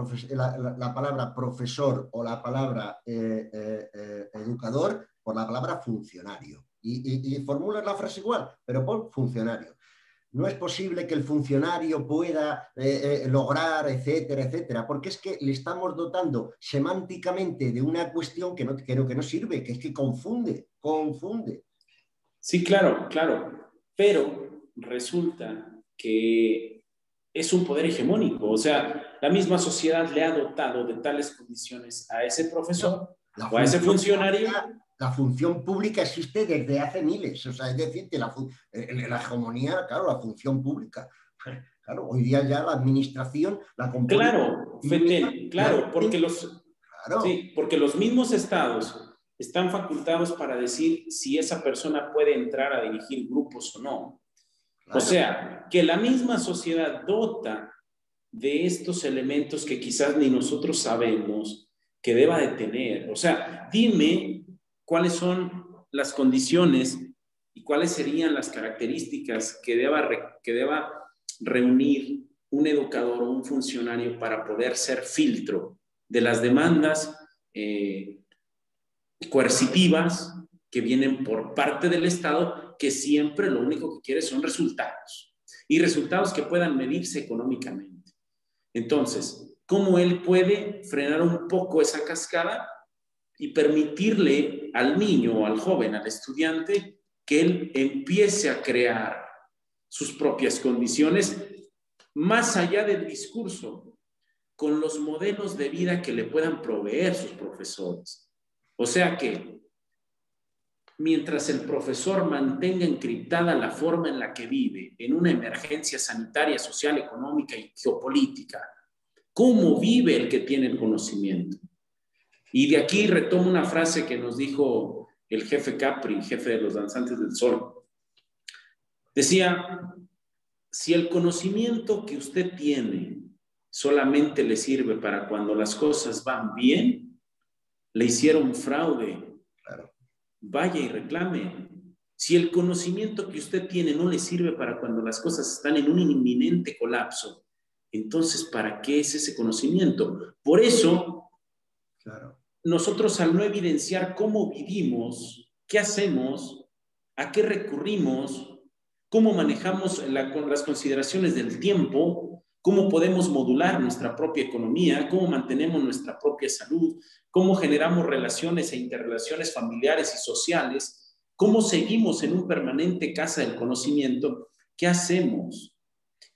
palabra profesor o la palabra educador por la palabra funcionario. Y formulas la frase igual, pero por funcionario. No es posible que el funcionario pueda lograr, etcétera, etcétera, porque es que le estamos dotando semánticamente de una cuestión que no sirve, que es que confunde. Sí, claro, claro. Pero resulta que es un poder hegemónico. O sea, la misma sociedad le ha dotado de tales condiciones a ese No, profesor la o a ese función funcionario. pública, la función pública existe desde hace miles. O sea, es decir, que la hegemonía, claro, la función pública. Claro, hoy día ya la administración la compone Claro, pública Feten, y hay claro, porque claro, porque los mismos estados están facultados para decir si esa persona puede entrar a dirigir grupos o no. O claro. sea, que la misma sociedad dota de estos elementos que quizás ni nosotros sabemos que deba de tener. O sea, dime cuáles son las condiciones y cuáles serían las características que deba reunir un educador o un funcionario para poder ser filtro de las demandas coercitivas que vienen por parte del Estado, que siempre lo único que quiere son resultados y resultados que puedan medirse económicamente. Entonces, ¿cómo él puede frenar un poco esa cascada y permitirle al niño o al joven, al estudiante, que él empiece a crear sus propias condiciones más allá del discurso, con los modelos de vida que le puedan proveer sus profesores? O sea que mientras el profesor mantenga encriptada la forma en la que vive en una emergencia sanitaria, social, económica y geopolítica, ¿cómo vive el que tiene el conocimiento? Y de aquí retomo una frase que nos dijo el jefe Capri, jefe de los Danzantes del Sol. Decía, si el conocimiento que usted tiene solamente le sirve para cuando las cosas van bien, le hicieron fraude, Claro. vaya y reclame. Si el conocimiento que usted tiene no le sirve para cuando las cosas están en un inminente colapso, entonces, ¿para qué es ese conocimiento? Por eso, Claro. nosotros al no evidenciar cómo vivimos, qué hacemos, a qué recurrimos, cómo manejamos las consideraciones del tiempo, cómo podemos modular nuestra propia economía, cómo mantenemos nuestra propia salud, cómo generamos relaciones e interrelaciones familiares y sociales, cómo seguimos en un permanente caza del conocimiento, ¿qué hacemos?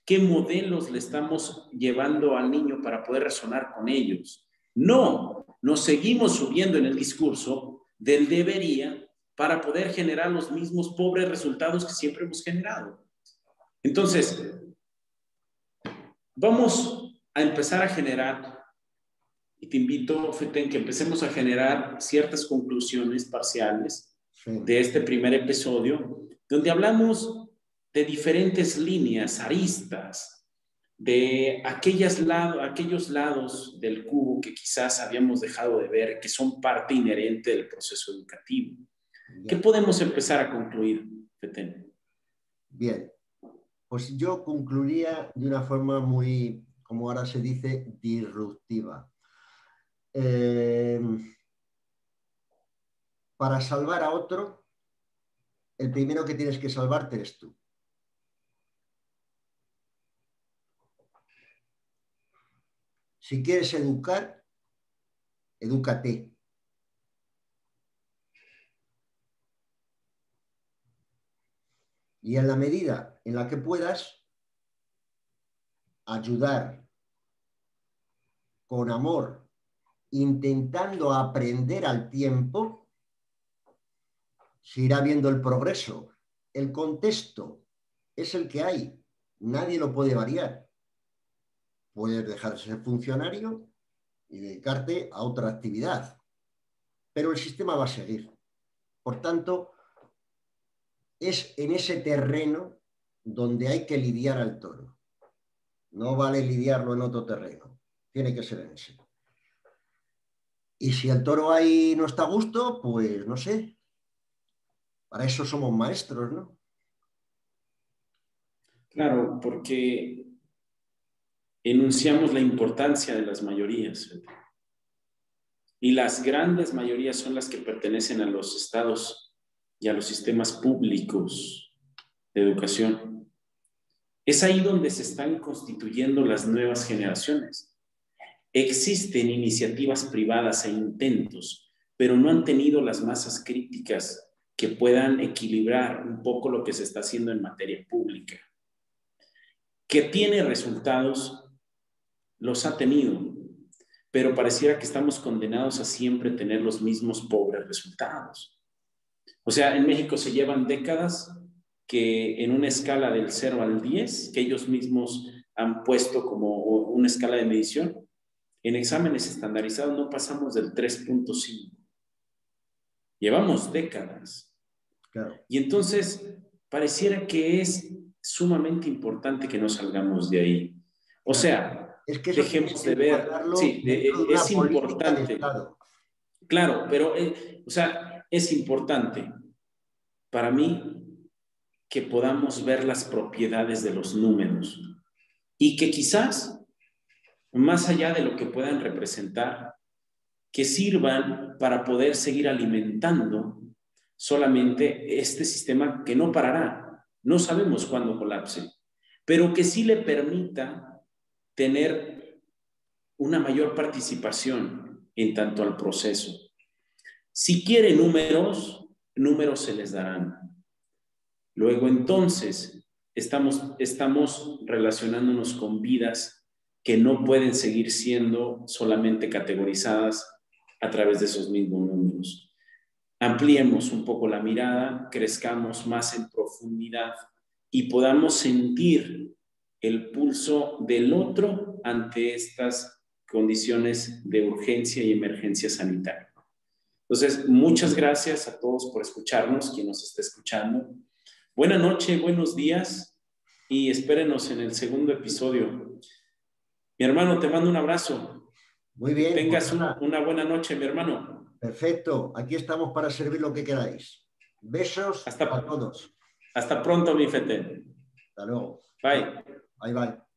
¿Qué modelos le estamos llevando al niño para poder resonar con ellos? No, nos seguimos subiendo en el discurso del debería para poder generar los mismos pobres resultados que siempre hemos generado. Entonces, vamos a empezar a generar, y te invito, Feten, que empecemos a generar ciertas conclusiones parciales Sí. de este primer episodio, donde hablamos de diferentes líneas, aristas, de aquellos lados del cubo que quizás habíamos dejado de ver, que son parte inherente del proceso educativo. ¿Qué podemos empezar a concluir, Petén? Bien, pues yo concluiría de una forma muy, como ahora se dice, disruptiva. Para salvar a otro, el primero que tienes que salvarte eres tú. Si quieres educar, edúcate. Y en la medida en la que puedas, ayudar con amor, intentando aprender al tiempo, se irá viendo el progreso. El contexto es el que hay, nadie lo puede variar. Puedes dejar de ser funcionario y dedicarte a otra actividad, pero el sistema va a seguir. Por tanto, es en ese terreno donde hay que lidiar al toro. No vale lidiarlo en otro terreno, tiene que ser en ese. Y si el toro ahí no está a gusto, pues no sé, para eso somos maestros, ¿no? Claro, porque enunciamos la importancia de las mayorías. Y las grandes mayorías son las que pertenecen a los estados y a los sistemas públicos de educación. Es ahí donde se están constituyendo las nuevas generaciones. Existen iniciativas privadas e intentos, pero no han tenido las masas críticas que puedan equilibrar un poco lo que se está haciendo en materia pública. Que tiene resultados, los ha tenido, pero pareciera que estamos condenados a siempre tener los mismos pobres resultados. O sea, en México se llevan décadas que en una escala del 0 al 10, que ellos mismos han puesto como una escala de medición, en exámenes estandarizados no pasamos del 3.5. Llevamos décadas. Claro. Y entonces pareciera que es sumamente importante que no salgamos de ahí. O sea, es que dejemos de ver. Sí, es importante. Claro, pero, o sea, es importante para mí que podamos ver las propiedades de los números y que quizás, más allá de lo que puedan representar, que sirvan para poder seguir alimentando solamente este sistema que no parará. No sabemos cuándo colapse, pero que sí le permita tener una mayor participación en tanto al proceso. Si quiere números, números se les darán. Luego entonces estamos relacionándonos con vidas que no pueden seguir siendo solamente categorizadas a través de esos mismos números. Ampliemos un poco la mirada, crezcamos más en profundidad y podamos sentir el pulso del otro ante estas condiciones de urgencia y emergencia sanitaria. Entonces, muchas gracias a todos por escucharnos, quien nos esté escuchando. Buena noche, buenos días y espérenos en el segundo episodio. Mi hermano, te mando un abrazo. Muy bien. Que tengas una buena noche, mi hermano. Perfecto. Aquí estamos para servir lo que queráis. Besos a todos. Hasta pronto, mi Fete. Hasta luego. Bye. Bye, bye.